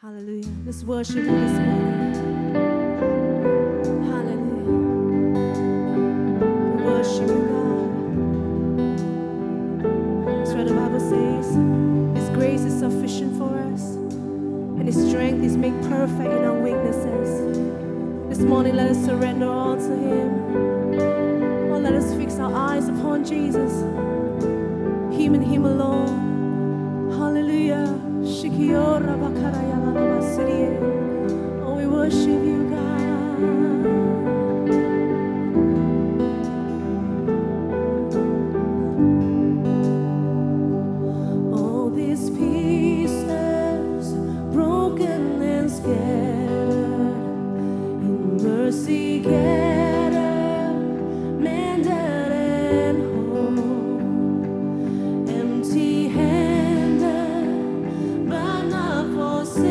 Hallelujah. Let's worship Him this morning. Hallelujah. We worship you, God. That's what the Bible says. His grace is sufficient for us, and His strength is made perfect in our weaknesses. This morning, let us surrender all to Him. Oh, let us fix our eyes upon Jesus, Him and Him alone. Hallelujah. Oh, we worship you, God. All these pieces broken and scattered, in mercy gathered, mended and whole, empty-handed but not forsaken.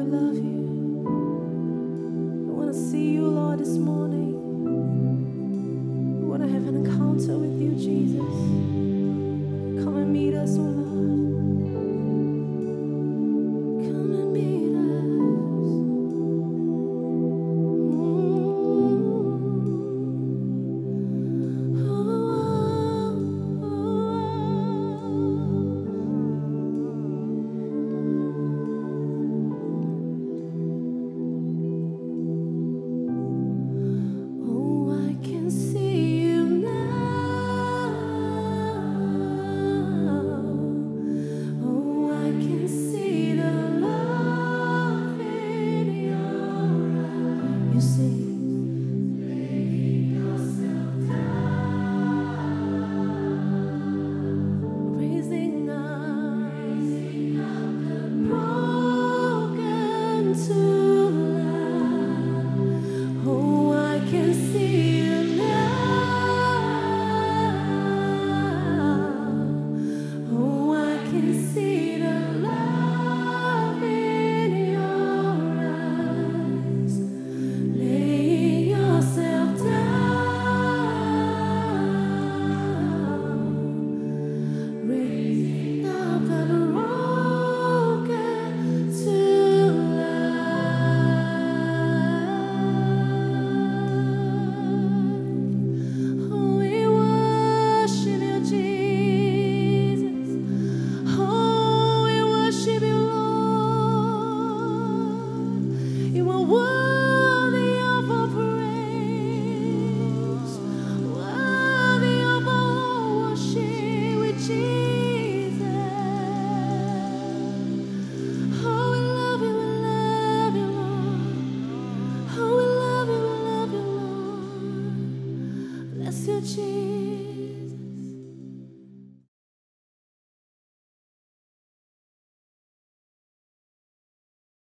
love you. We want to see you, Lord, this morning. We want to have an encounter with you, Jesus. Come and meet us, oh Lord. Come and meet us. Oh, I can see you now. Oh, I can see the love in your eyes. You see, raising up the broken to life. Oh, I can see you now. Oh, I can see the love in your eyes. Lay yourself down. Raise up the broken to life. Oh, we worship you, Jesus. Oh, we worship you, Lord. You are worthy of our praise, worthy of our worship with Jesus. Oh, we love you, Lord. Oh, we love you, Lord. Bless you, Jesus.